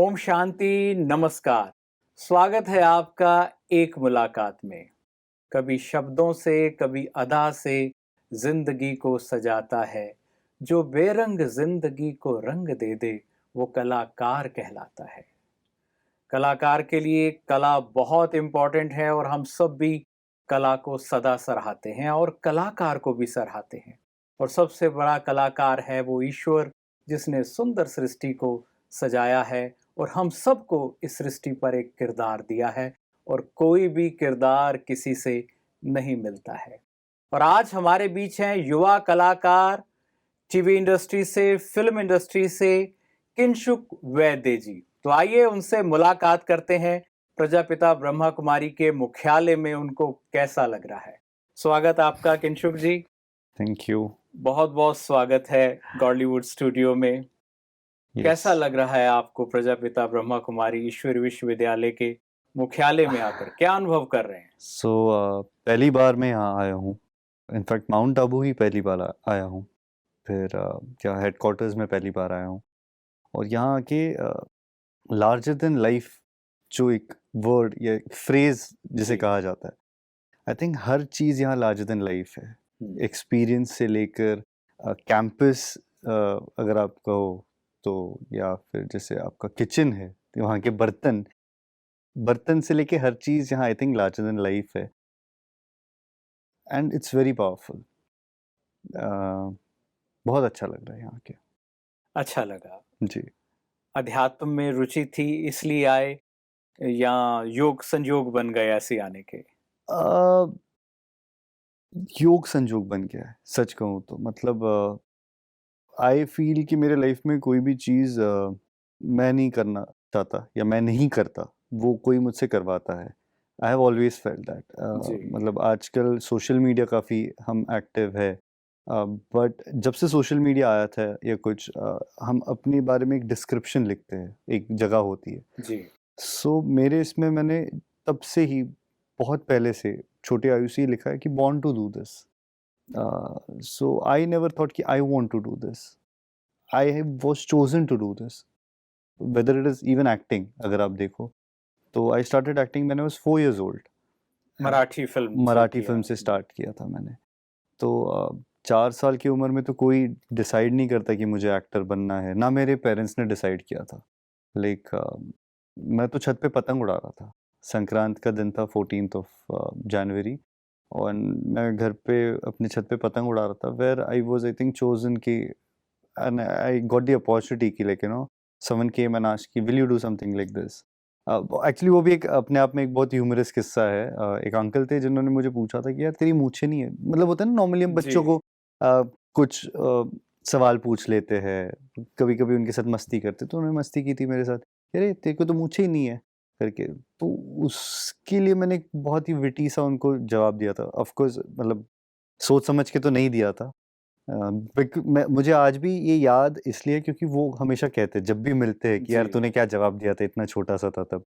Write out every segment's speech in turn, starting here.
ओम शांति, नमस्कार। स्वागत है आपका एक मुलाकात में। कभी शब्दों से, कभी अदा से जिंदगी को सजाता है। जो बेरंग जिंदगी को रंग दे दे, वो कलाकार कहलाता है। कलाकार के लिए कला बहुत इम्पोर्टेंट है और हम सब भी कला को सदा सराहते हैं और कलाकार को भी सराहते हैं। और सबसे बड़ा कलाकार है वो ईश्वर, जिसने सुंदर सृष्टि को सजाया है और हम सबको इस सृष्टि पर एक किरदार दिया है और कोई भी किरदार किसी से नहीं मिलता है। और आज हमारे बीच हैं युवा कलाकार, टीवी इंडस्ट्री से, फिल्म इंडस्ट्री से किंशुक वैद्य जी। तो आइए उनसे मुलाकात करते हैं। प्रजापिता ब्रह्मा कुमारी के मुख्यालय में उनको कैसा लग रहा है। स्वागत आपका किंशुक जी। Thank you. बहुत बहुत स्वागत है गॉलीवुड स्टूडियो में। कैसा लग रहा है आपको प्रजापिता ब्रह्मा कुमारी ईश्वरी विश्वविद्यालय के मुख्यालय में आकर, क्या अनुभव कर रहे हैं? पहली बार मैं यहाँ आया हूँ। इनफैक्ट माउंट आबू ही पहली बार आया हूँ। फिर क्या हेडक्वार्टर्स में पहली बार आया हूँ। और यहाँ आके लार्जर देन लाइफ जो एक वर्ड या फ्रेज जिसे जी। कहा जाता है, आई थिंक हर चीज़ यहाँ लार्जर देन लाइफ है। एक्सपीरियंस से लेकर कैंपस अगर आप कहो तो, या फिर जैसे आपका किचन है, तो वहाँ के बर्तन बर्तन से लेके हर चीज़ यहाँ I think larger than life है। And it's very powerful. बहुत अच्छा लग रहा है यहाँ के। अच्छा लगा। जी। अध्यात्म में रुचि थी इसलिए आए, या योग संयोग बन गए ऐसे आने के? अ, योग संजोग बन गया है, सच कहूँ तो। मतलब आई फील कि मेरे लाइफ में कोई भी चीज़ मैं नहीं करना चाहता या मैं नहीं करता, वो कोई मुझसे करवाता है। I have always felt that. जी। मतलब आजकल सोशल मीडिया काफ़ी हम एक्टिव है, बट जब से सोशल मीडिया आया था या कुछ, हम अपने बारे में एक डिस्क्रिप्शन लिखते हैं, एक जगह होती है। जी। सो मेरे इसमें मैंने तब से ही, बहुत पहले से, छोटी आयु से ही लिखा है कि born to do this. So I never thought कि I want to do this, I was chosen to do this, whether it is even acting. अगर आप देखो तो I started acting when I was 4 years old. Marathi film से मराठी किया। Film से start किया था मैंने। तो 4 साल की उम्र में तो कोई डिसाइड नहीं करता कि मुझे एक्टर बनना है, ना मेरे पेरेंट्स ने डिसाइड किया था। लाइक मैं तो छत पे पतंग उड़ा रहा था। संक्रांत का दिन था, 14th ऑफ जनवरी, और मैं घर पे अपने छत पे पतंग उड़ा रहा था, where I was I think chosen कि, and I got the opportunity कि like someone came and asked कि will you do something like this. Actually वो भी एक अपने आप में एक बहुत ह्यूमरस किस्सा है। एक अंकल थे जिन्होंने मुझे पूछा था कि यार तेरी मूंछें नहीं है। मतलब होता है ना, नॉर्मली हम जी। बच्चों को कुछ सवाल पूछ लेते हैं, कभी कभी उनके साथ मस्ती करते, तो उन्होंने मस्ती की थी मेरे साथ, अरे तेरे को तो मूंछें ही नहीं है करके। तो उसके लिए मैंने एक बहुत ही विटी सा उनको जवाब दिया था। ऑफ कोर्स मतलब सोच समझ के तो नहीं दिया था। मुझे आज भी ये याद इसलिए क्योंकि वो हमेशा कहते जब भी मिलते हैं कि यार जी। तूने क्या जवाब दिया था, इतना छोटा सा था तब।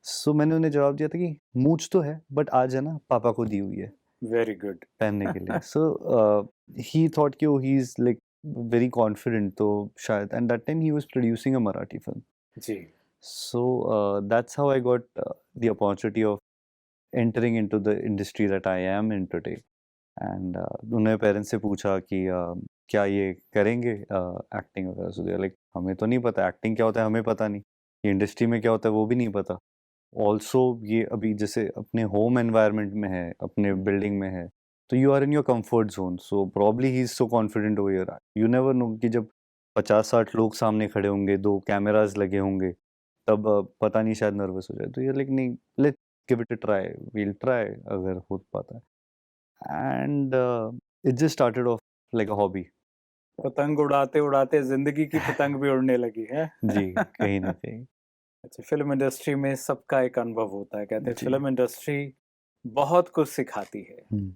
सो मैंने उन्हें जवाब दिया था कि मूंछ तो है, बट आज है ना पापा को दी हुई है वेरी गुड। पहनने के लिए। सो ही थॉट कि he is like very confident, तो शायद, and that time he was producing a Marathi film. जी। So that's how I got the opportunity of entering into the industry that I am in today. And उन्होंने parents से पूछा कि क्या ये करेंगे एक्टिंग वगैरह। सो लाइक हमें तो नहीं पता एक्टिंग क्या होता है, हमें पता नहीं, ये इंडस्ट्री में क्या होता है वो भी नहीं पता। ऑल्सो ये अभी जैसे अपने होम एनवायरनमेंट में है, अपने बिल्डिंग में है, तो you are in your comfort zone. So probably he is so confident over your, you never know कि जब 50-60 लोग सामने खड़े होंगे, 2 कैमराज लगे होंगे, तब पता नहीं शायद नर्वस हो जाए। तो ये लाइक नहीं, let give it a try, we'll try अगर हो पाता है। And it just started off like a hobby. पतंग उड़ाते उड़ाते जिंदगी की पतंग भी उड़ने लगी है। जी, कहीं ना कहीं। अच्छा, फिल्म इंडस्ट्री में सबका एक अनुभव होता है। कहते हैं जी। फिल्म इंडस्ट्री बहुत कुछ सिखाती है। हम्म,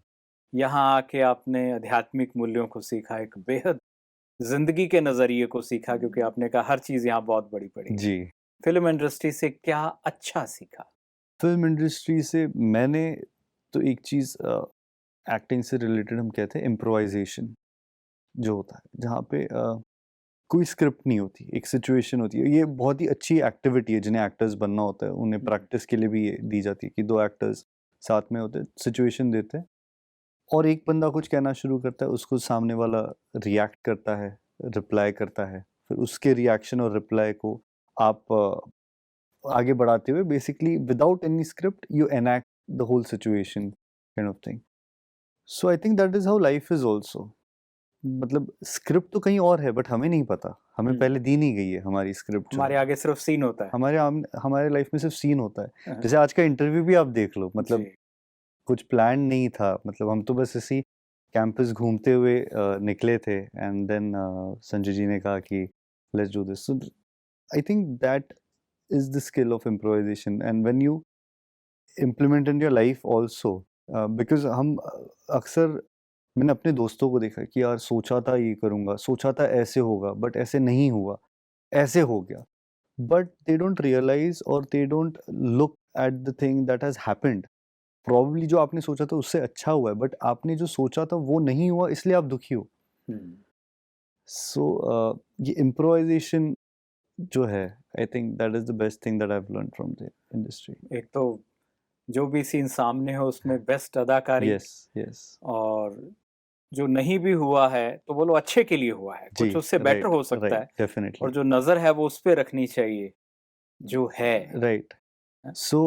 यहाँ आके आपने आध्यात्मिक मूल्यों को सीखा, एक बेहद जिंदगी के नजरिए को सीखा, क्योंकि आपने कहा हर चीज यहाँ बहुत बड़ी बड़ी है। जी। फिल्म इंडस्ट्री से क्या अच्छा सीखा? फिल्म इंडस्ट्री से मैंने तो एक चीज़, एक्टिंग से रिलेटेड हम कहते हैं इम्प्रोवाइजेशन जो होता है, जहाँ पे कोई स्क्रिप्ट नहीं होती, एक सिचुएशन होती है। ये बहुत ही अच्छी एक्टिविटी है, जिन्हें एक्टर्स बनना होता है उन्हें प्रैक्टिस के लिए भी ये दी जाती है कि 2 एक्टर्स साथ में होते हैं, सिचुएशन देते हैं और एक बंदा कुछ कहना शुरू करता है, उसको सामने वाला रिएक्ट करता है, रिप्लाई करता है, फिर उसके रिएक्शन और रिप्लाई को आप आगे बढ़ाते हुए basically without any script you enact the whole situation kind of thing. So I think that is how life is also. मतलब स्क्रिप्ट तो कहीं और है बट हमें नहीं पता, हमें पहले दी नहीं गई है हमारी स्क्रिप्ट। हमारे आगे सिर्फ सीन होता है, हमारे लाइफ में सिर्फ सीन होता है। हाँ। जैसे आज का इंटरव्यू भी आप देख लो, मतलब जी, कुछ प्लान नहीं था, मतलब हम तो बस ऐसे ही कैंपस घूमते हुए निकले थे एंड देन संजय जी ने कहा कि let's do this. So I think that is the skill of improvisation and when you implement in your life also, because हम अक्सर, मैंने अपने दोस्तों को देखा कि यार सोचा था ये करूँगा, सोचा था ऐसे होगा बट ऐसे नहीं हुआ, ऐसे हो गया। बट दे डोंट रियलाइज और they don't look at the thing that has happened. Probably जो आपने सोचा था उससे अच्छा हुआ है बट आपने जो सोचा था वो नहीं हुआ, इसलिए आप दुखी हो। सो ये इम्प्रोवाइजेशन जो है, आई think that is the best thing that I have learned from the industry. एक तो जो भी सीन सामने हो उसमें बेस्ट अदाकारी, यस यस और जो नहीं भी हुआ है तो बोलो अच्छे के लिए हुआ है, जी, कुछ उससे बेटर राइट हो सकता राइट है, डेफिनेटली और जो नजर है वो उस पे रखनी चाहिए जो है। राइट। सो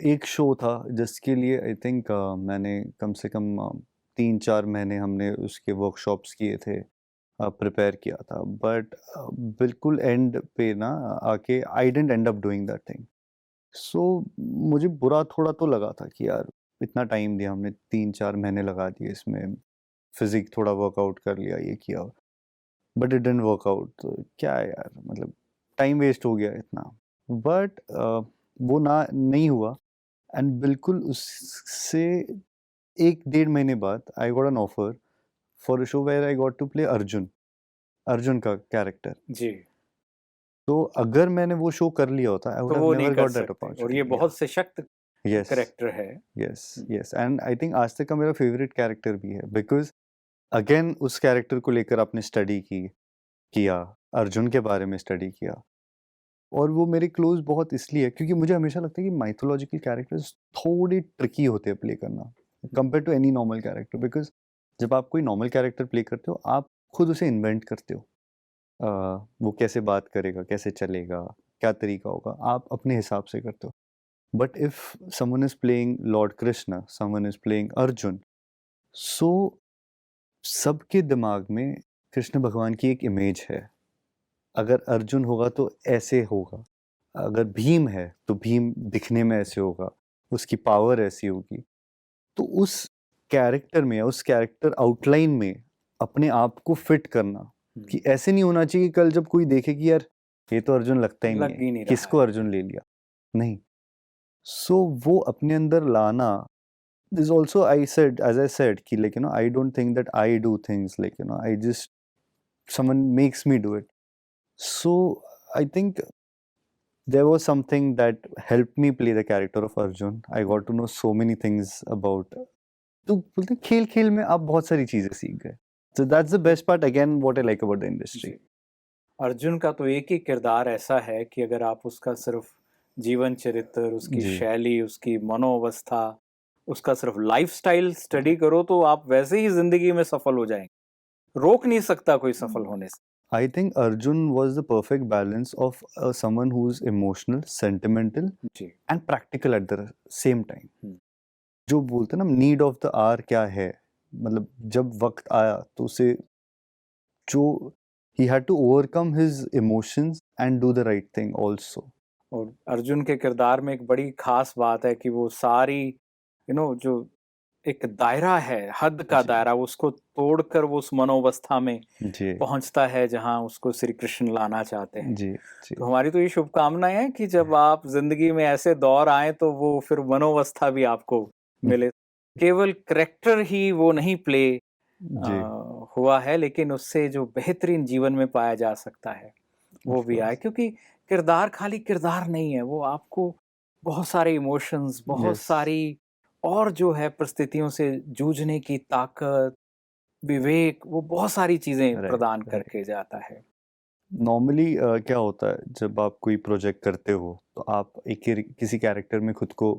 एक शो था जिसके लिए आई थिंक मैंने कम से कम 3-4 महीने हमने उसके वर्कशॉप्स किए थे, प्रिपेयर किया था, बट बिल्कुल एंड पे ना आके I didn't end up doing that thing. So मुझे बुरा थोड़ा तो लगा था कि यार इतना टाइम दिया हमने, 3-4 महीने लगा दिए इसमें, फिजिक थोड़ा वर्कआउट कर लिया, ये किया, but it didn't work out. तो क्या है यार, मतलब टाइम वेस्ट हो गया इतना। बट वो ना नहीं हुआ एंड बिल्कुल उससे 1-1.5 महीने बाद I got an offer for a show where I got to play Arjun, Arjun का कैरेक्टर। जी, तो अगर मैंने वो शो कर लिया होता, आई वुड तो हैव वो नहीं नेवर कर गॉट दैट सकते, और ये अपॉर्चुनिटी। बहुत सशक्त यस करेक्टर है। Yes yes, and I think आज तक का मेरा फेवरेट कैरेक्टर भी है, बिकॉज अगेन उस कैरेक्टर को लेकर आपने स्टडी किया, अर्जुन के बारे में स्टडी किया, और वो मेरे क्लोज बहुत इसलिए है क्योंकि मुझे हमेशा लगता है कि माइथोलॉजिकल कैरेक्टर्स थोड़े ट्रिकी होते हैं प्ले करना compare to any normal character. Because जब आप कोई नॉर्मल कैरेक्टर प्ले करते हो, आप खुद उसे इन्वेंट करते हो। वो कैसे बात करेगा, कैसे चलेगा, क्या तरीका होगा, आप अपने हिसाब से करते हो। But if someone is playing lord Krishna, someone is playing Arjun, so सबके दिमाग में कृष्ण भगवान की एक इमेज है। अगर अर्जुन होगा तो ऐसे होगा, अगर भीम है तो भीम दिखने में ऐसे होगा, उसकी पावर ऐसी होगी। तो उस कैरेक्टर में या उस कैरेक्टर आउटलाइन में अपने आप को फिट करना, कि ऐसे नहीं होना चाहिए कि कल जब कोई देखे कि यार ये तो अर्जुन लगता ही नहीं लग ही है, नहीं रहा किसको है। अर्जुन ले लिया, नहीं। सो वो अपने अंदर लाना is also, I said, as I said, कि like, I don't think that I do things, like, I just, someone makes me do it. So I think there was something that helped me play the character of Arjun. I got to know so many things about, तो बोलते हैं खेल खेल में आप बहुत सारी चीजें सीख गए। So that's the best part, again, what I like about the industry. जी। अर्जुन का तो एक ही किरदार ऐसा है कि अगर आप उसका सिर्फ जीवन चरित्र, उसकी जी। शैली, उसकी मनोअवस्था, उसका सिर्फ लाइफस्टाइल स्टडी करो तो आप वैसे ही जिंदगी में सफल हो जाएंगे। रोक नहीं सकता कोई सफल होने से। I think Arjun was the perfect balance of someone who's emotional, sentimental, ji, and practical at the same time. हम्म। जो बोलते हैं ना नीड ऑफ द आवर क्या है, मतलब जब वक्त आया तो उसे जो he had to overcome his emotions and do the right thing also. और अर्जुन के किरदार में एक बड़ी खास बात है कि वो सारी जो एक दायरा है, हद का जी। दायरा, उसको तोड़कर वो उस मनोवस्था में जी पहुंचता है जहां उसको श्री कृष्ण लाना चाहते हैं। जी जी तो हमारी तो ये शुभकामनाएं हैं कि जब आप जिंदगी में ऐसे दौर आए तो वो फिर मनोवस्था भी आपको मिले। केवल करेक्टर ही वो नहीं प्ले जी हुआ है, लेकिन उससे जो बेहतरीन जीवन में पाया जा सकता है वो of भी आए, course. क्योंकि किरदार खाली किरदार नहीं है, वो आपको बहुत सारे इमोशंस, बहुत Yes. सारी और जो है परिस्थितियों से जूझने की ताकत, विवेक, वो बहुत सारी चीजें राइट प्रदान राइट करके जाता है। नॉर्मली क्या होता है जब आप कोई प्रोजेक्ट करते हो तो आप किसी कैरेक्टर में खुद को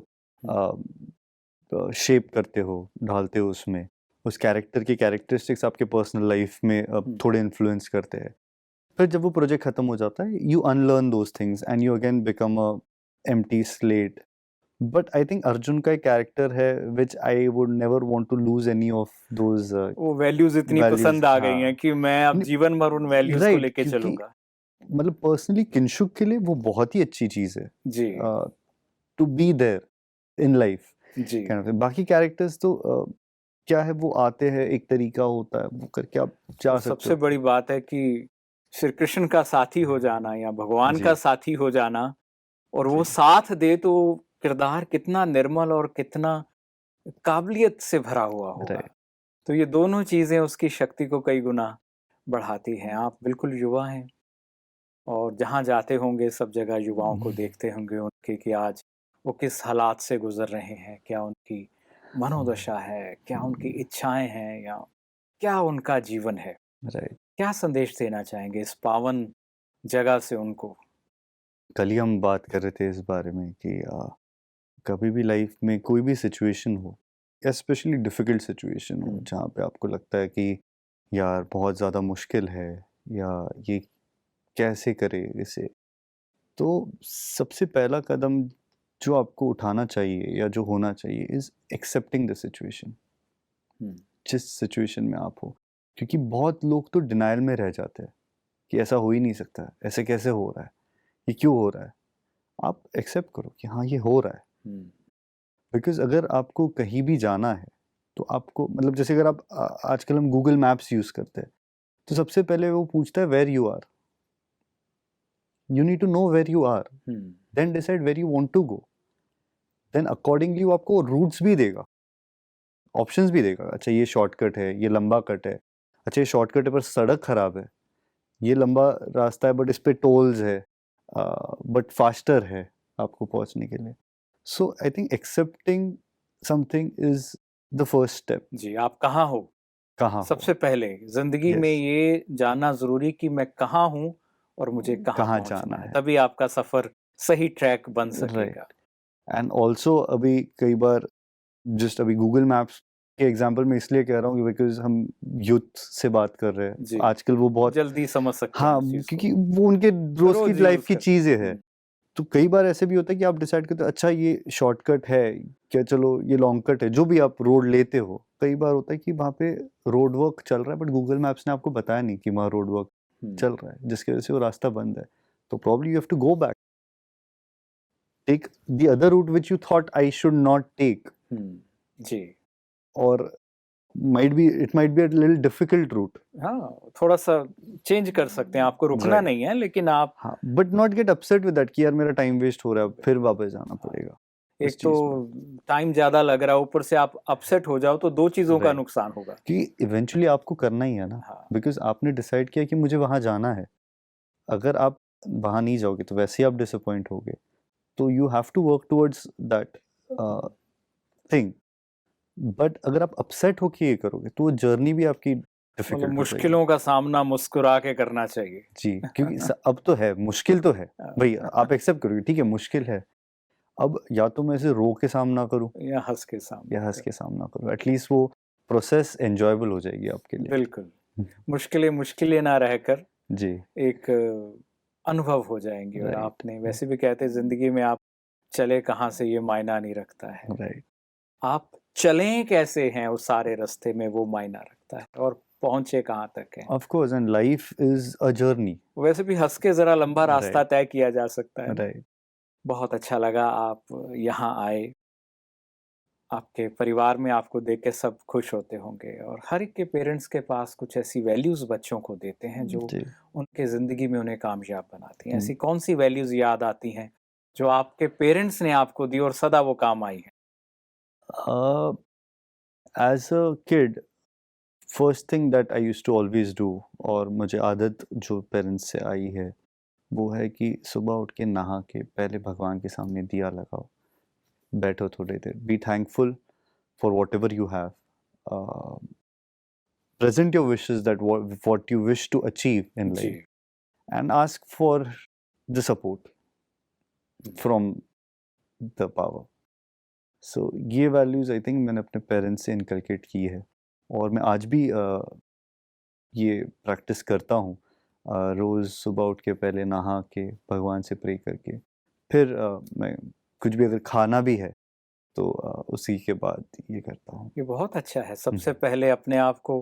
शेप करते हो, ढालते हो उसमें, उस कैरेक्टर के कैरेक्टरिस्टिक्स आपके पर्सनल लाइफ में थोड़े इन्फ्लुएंस करते हैं। फिर जब वो प्रोजेक्ट खत्म हो जाता है you unlearn those things and you again become a empty slate. But I think Arjun का एक कैरेक्टर है which I would never want to lose any of those वो वैल्यूज इतनी वैल्यूज। पसंद आ गई हाँ हैं कि मैं अब जीवन भर उन वैल्यूज को राइट लेके क्योंकि चलूंगा। मतलब पर्सनली किंशुक के लिए वो बहुत ही अच्छी चीज है जी to be there in life. जी बाकी कैरेक्टर्स तो क्या है, वो आते हैं, एक तरीका होता है, वो करके आप जा सकते सबसे हो। बड़ी बात है कि श्री कृष्ण का साथी हो जाना या भगवान जी का साथी हो जाना, और वो जी साथ दे तो किरदार कितना निर्मल और कितना काबिलियत से भरा हुआ होगा। राइट तो ये दोनों चीजें उसकी शक्ति को कई गुना बढ़ाती हैं। आप बिल्कुल युवा हैं और जहाँ जाते होंगे सब जगह युवाओं को देखते होंगे उनके कि आज वो किस हालात से गुजर रहे हैं, क्या उनकी मनोदशा है, क्या उनकी इच्छाएं हैं, या क्या उनका जीवन है। राइट। क्या संदेश देना चाहेंगे इस पावन जगह से उनको? कल ही हम बात कर रहे थे इस बारे में कि कभी भी लाइफ में कोई भी सिचुएशन हो, स्पेशली डिफिकल्ट सिचुएशन हो जहाँ पे आपको लगता है कि यार बहुत ज़्यादा मुश्किल है या ये कैसे करे इसे, तो सबसे पहला कदम जो आपको उठाना चाहिए या जो होना चाहिए इज़ एक्सेप्टिंग द सिचुएशन, जिस सिचुएशन में आप हो। क्योंकि बहुत लोग तो डिनाइल में रह जाते हैं कि ऐसा हो ही नहीं सकता, ऐसे कैसे हो रहा है, ये क्यों हो रहा है। आप एक्सेप्ट करो कि हाँ ये हो रहा है। बिकॉज अगर आपको कहीं भी जाना है तो आपको मतलब जैसे अगर आप आजकल हम गूगल मैप्स यूज़ करते हैं तो सबसे पहले वो पूछता है where you are. You need to know where you are, then decide where you want to go, then accordingly वो आपको रूट्स भी देगा, ऑप्शंस भी देगा। अच्छा ये शॉर्टकट है, ये लंबा कट है, अच्छा ये शॉर्टकट है पर सड़क खराब है, ये लंबा रास्ता है बट इस पे टोल्स है, बट फास्टर है आपको पहुंचने के लिए। So I think accepting something is the first step. जी, आप कहाँ हो? कहाँ हो, सबसे पहले जिंदगी में यस, ये जानना जरूरी कि मैं कहाँ हूँ और मुझे कहाँ कहाँ पहुंचना जाना है, है, तभी आपका सफर सही ट्रैक बन राइट। सकेगा। एंड ऑल्सो अभी कई बार जस्ट अभी गूगल मैप्स के एग्जांपल में इसलिए कह रहा हूँ बिकॉज हम यूथ से बात कर रहे हैं जी, आजकल, वो बहुत जल्दी समझ सकते हैं हाँ उस चीज को, क्योंकि वो उनके रोज की रोज लाइफ यूज की कर। चीजें है। तो कई बार ऐसे भी होता है कि आप डिसाइड करते हो अच्छा ये शॉर्टकट है क्या, चलो ये लॉन्ग कट है, जो भी आप रोड लेते हो। कई बार होता है कि वहाँ पे रोड वर्क चल रहा है बट गूगल मैप्स ने आपको बताया नहीं कि वहाँ रोड वर्क चल रहा है, जिसकी वजह से वो रास्ता बंद है। तो probably you have to go back, take the other route which you thought I should not take, जी और it might be a little difficult route. हाँ, थोड़ा सा चेंज कर सकते हैं, आपको रुकना राइट, नहीं है, लेकिन आप हाँ, but not get upset with that कि यार मेरा टाइम वेस्ट हो रहा है, फिर वापस जाना पड़ेगा एक उस तो चीज में। टाइम ज्यादा लग रहा है, ऊपर से आप अपसेट हो जाओ तो दो चीजों का राइट, नुकसान होगा। कि इवेंचुअली आपको करना ही है ना, हाँ बिकॉज आपने डिसाइड किया कि मुझे वहां जाना है। अगर आप वहां नहीं जाओगे तो वैसे ही आप डिसअपॉइंट होगे। तो you have to work towards that thing. But अगर आप अपसेट होके ये करोगे तो वो जर्नी भी आपकी मतलब डिफिकल्ट हो जाएगी। मुश्किलों का सामना मुस्कुरा के करना चाहिए। जी, क्योंकि अब तो है, मुश्किल तो है भाई, आप एक्सेप्ट करोगे ठीक है मुश्किल है, अब या तो मैं इसे रो के सामना करूं या हंस के सामना या हंस कर। के सामना करूं, एटलीस्ट वो प्रोसेस एंजॉयबल हो जाएगी आपके लिए। बिल्कुल, मुश्किलें मुश्किलें ना रहकर जी, एक अनुभव हो जाएंगी। और राइट आपने वैसे भी कहते हैं जिंदगी में आप चले कहाँ से ये मायना नहीं रखता है, राइट। आप चलें कैसे हैं उस सारे रास्ते में वो मायना रखता है, और पहुंचे कहाँ तक है। Of course, and life is a journey. वैसे भी हंस के जरा लंबा रास्ता राइट तय किया जा सकता है ना। राइट। बहुत अच्छा लगा आप यहाँ आए, आपके परिवार में आपको देख के सब खुश होते होंगे, और हर एक के पेरेंट्स के पास कुछ ऐसी वैल्यूज बच्चों को देते हैं जो जी, उनके जिंदगी में उन्हें कामयाब बनाती हैं। हम्म, ऐसी कौन सी वैल्यूज याद आती हैं जो आपके पेरेंट्स ने आपको दी और सदा वो काम आई हैं? As a kid first thing that I use to always do, और मुझे आदत जो पेरेंट्स से आई है वो है कि सुबह उठ के नहा के पहले भगवान के सामने दिया लगाओ, बैठो थोड़ी देर, be thankful for whatever you have, present your wishes, that what you wish to achieve in जी life, and ask for the support from the power. So ये values I think मैंने अपने parents से inculcate की है, और मैं आज भी ये practice करता हूँ। रोज़ सुबह उठ के पहले नहा के भगवान से pray करके फिर मैं कुछ भी अगर खाना भी है तो उसी के बाद ये करता हूँ। ये बहुत अच्छा है। सबसे पहले अपने आप को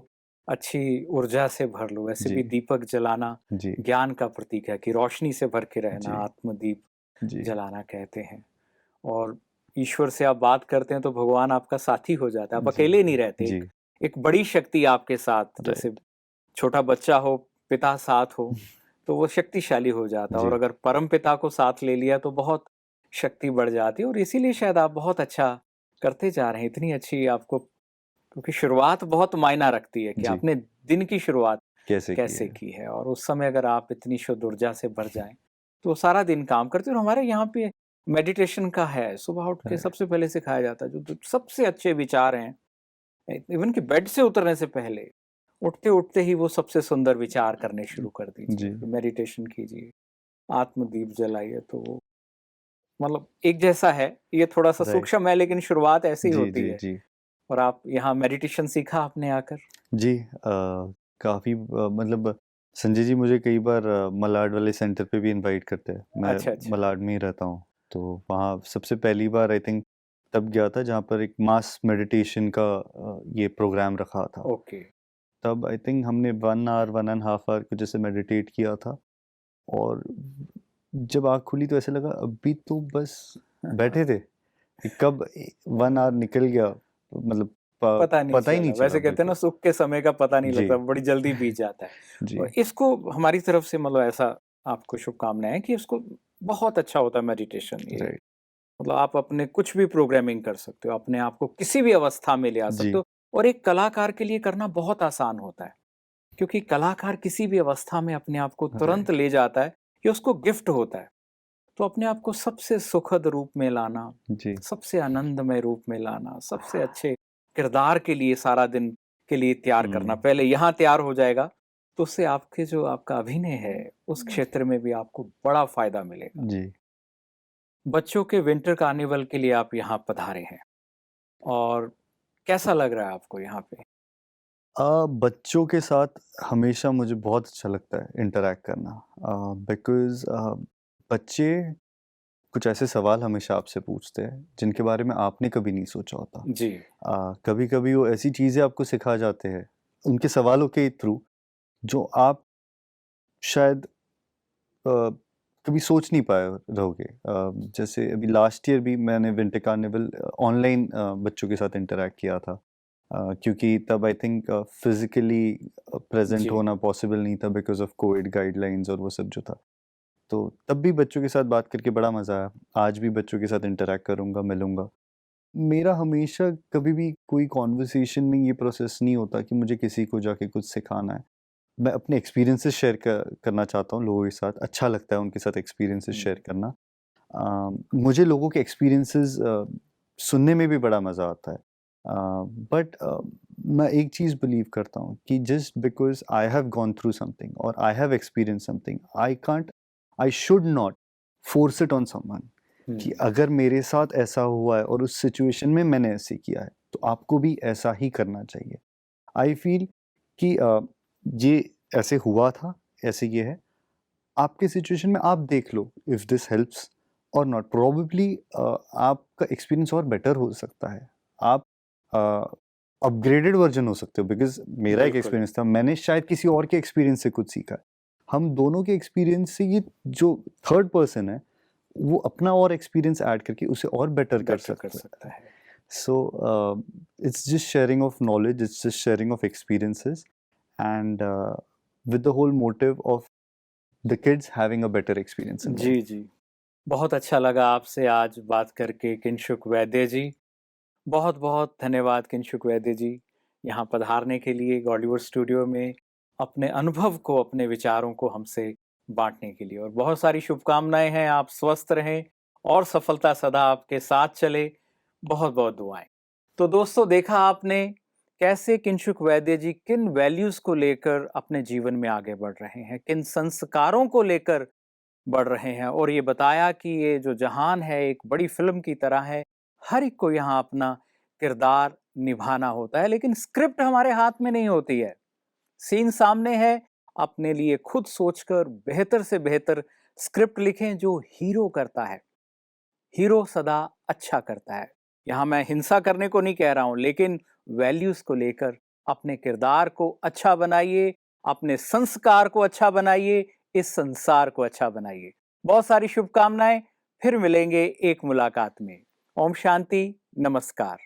अच्छी ऊर्जा से भर लो। वैसे जी। भी दीपक जलाना जी ज्ञान का प्रतीक है कि रोशनी से भर के रहना, जी। आत्मदीप जी जलाना कहते हैं। और ईश्वर से आप बात करते हैं तो भगवान आपका साथी हो जाता है। आप जी अकेले नहीं रहते। जी एक बड़ी शक्ति आपके साथ, जैसे छोटा बच्चा हो, पिता साथ हो तो वो शक्तिशाली हो जाता है। और जी। अगर परम पिता को साथ ले लिया तो बहुत शक्ति बढ़ जाती है। और इसीलिए शायद आप बहुत अच्छा करते जा रहे हैं। इतनी अच्छी आपको, क्योंकि शुरुआत बहुत मायना रखती है कि जी। आपने दिन की शुरुआत कैसे कैसे की है? की है। और उस समय अगर आप इतनी शुद्ध ऊर्जा से भर जाएं तो सारा दिन काम करते हैं। और हमारे यहाँ पे मेडिटेशन का है, सुबह उठ के Right. सबसे पहले सिखाया जाता है जो सबसे अच्छे विचार हैं, इवन कि बेड से उतरने से पहले उठते उठते ही वो सबसे सुंदर विचार करने शुरू कर जी। दीजिए, मेडिटेशन कीजिए, आत्मदीप जलाइए। तो वो मतलब एक जैसा है, ये थोड़ा सा Right. सूक्ष्म है लेकिन शुरुआत ऐसी जी होती जी है। जी और आप यहाँ मेडिटेशन सीखा आपने आकर? जी। काफ़ी मतलब संजय जी मुझे कई बार मलाड वाले सेंटर पे भी इनवाइट करते हैं। मैं अच्छा अच्छा। मलाड में ही रहता हूँ, तो वहाँ सबसे पहली बार आई थिंक तब गया था जहाँ पर एक मास मेडिटेशन का ये प्रोग्राम रखा था। ओके। तब आई थिंक हमने 1 आवर 1.5 आवर कुछ जैसे मेडिटेट किया था, और जब आँख खुली तो ऐसे लगा अभी तो बस बैठे थे कि कब 1 आवर निकल गया, मतलब पता ही नहीं चला। वैसे कहते हैं ना, बिल्कुल। सुख के समय का पता नहीं जी लगता, बड़ी जल्दी बीत जाता है। जी और इसको हमारी तरफ से मतलब ऐसा आपको शुभकामनाएं कि इसको बहुत अच्छा होता है मेडिटेशन। ये राइट मतलब आप अपने कुछ भी प्रोग्रामिंग कर सकते हो, अपने आप को किसी भी अवस्था में ले आ जी सकते हो। और एक कलाकार के लिए करना बहुत आसान होता है, क्योंकि कलाकार किसी भी अवस्था में अपने आप को तुरंत ले जाता है, ये उसको गिफ्ट होता है। तो अपने आप को सबसे सुखद रूप में लाना, जी सबसे आनंदमय रूप में लाना, सबसे अच्छे किरदार के लिए सारा दिन के लिए तैयार करना। पहले यहाँ तैयार हो जाएगा तो उससे आपके जो आपका अभिनय है उस क्षेत्र में भी आपको बड़ा फायदा मिलेगा। जी बच्चों के विंटर कार्निवल के लिए आप यहाँ पधारे हैं, और कैसा लग रहा है आपको यहाँ पे? बच्चों के साथ हमेशा मुझे बहुत अच्छा लगता है इंटरैक्ट करना, बिकॉज़ बच्चे कुछ ऐसे सवाल हमेशा आपसे पूछते हैं जिनके बारे में आपने कभी नहीं सोचा होता। जी कभी-कभी वो ऐसी चीज़ें आपको सिखा जाते हैं उनके सवालों के थ्रू, जो आप शायद कभी सोच नहीं पाए रहोगे। जैसे अभी लास्ट ईयर भी मैंने विंटर कार्निवल ऑनलाइन बच्चों के साथ इंटरैक्ट किया था, क्योंकि तब आई थिंक फिज़िकली प्रेज़ेंट जी होना पॉसिबल नहीं था बिकॉज़ ऑफ कोविड गाइडलाइंस और वो सब जो था। तो तब भी बच्चों के साथ बात करके बड़ा मज़ा आया। आज भी बच्चों के साथ इंटरैक्ट करूँगा, मिलूँगा। मेरा हमेशा कभी भी कोई कन्वर्सेशन में ये प्रोसेस नहीं होता कि मुझे किसी को जाके कुछ सिखाना है। मैं अपने एक्सपीरियंसेस शेयर करना चाहता हूँ लोगों के साथ। अच्छा लगता है उनके साथ एक्सपीरियंसेस शेयर करना। मुझे लोगों के एक्सपीरियंसेस सुनने में भी बड़ा मज़ा आता है। बट मैं एक चीज़ बिलीव करता हूँ कि just because I have gone through something और I have experienced something, I should not force it on someone कि अगर मेरे साथ ऐसा हुआ है और उस सिचुएशन में मैंने ऐसे किया है, तो आपको भी ऐसा ही करना चाहिए। आई फील कि ये ऐसे हुआ था, ऐसे ये है। आपके सिचुएशन में आप देख लो इफ दिस हेल्प्स और नॉट। प्रोबेबली आपका एक्सपीरियंस और बेटर हो सकता है। आप अपग्रेडेड वर्जन हो सकते हो, बिकॉज़ मेरा एक बिल्कुल। एक्सपीरियंस था, मैंने शायद किसी और के एक्सपीरियंस से कुछ सीखा है। हम दोनों के एक्सपीरियंस से ये जो थर्ड पर्सन है, वो अपना और एक्सपीरियंस ऐड करके उसे और बेटर कर सकता है। है। So it's just sharing of knowledge, it's just sharing of experiences, and with the whole motive of the kids having a better experience in life. जी जी, बहुत अच्छा लगा आपसे आज बात करके किंशुक वैद्य जी। बहुत बहुत धन्यवाद किंशुक वैद्य जी, यहाँ पधारने के लिए, गॉलीवुड स्टूडियो में अपने अनुभव को, अपने विचारों को हमसे बांटने के लिए। और बहुत सारी शुभकामनाएं हैं, आप स्वस्थ रहें और सफलता सदा आपके साथ चले। बहुत बहुत दुआएं। तो दोस्तों, देखा आपने कैसे किंशुक वैद्य जी किन वैल्यूज को लेकर अपने जीवन में आगे बढ़ रहे हैं, किन संस्कारों को लेकर बढ़ रहे हैं, और ये बताया कि ये जो जहान है एक बड़ी फिल्म की तरह है, हर एक को यहाँ अपना किरदार निभाना होता है, लेकिन स्क्रिप्ट हमारे हाथ में नहीं होती है। सीन सामने है, अपने लिए खुद सोचकर बेहतर से बेहतर स्क्रिप्ट लिखें जो हीरो करता है। हीरो सदा अच्छा करता है। यहाँ मैं हिंसा करने को नहीं कह रहा हूं, लेकिन वैल्यूज को लेकर अपने किरदार को अच्छा बनाइए, अपने संस्कार को अच्छा बनाइए, इस संसार को अच्छा बनाइए। बहुत सारी शुभकामनाएं। फिर मिलेंगे एक मुलाकात में। ओम शांति। नमस्कार।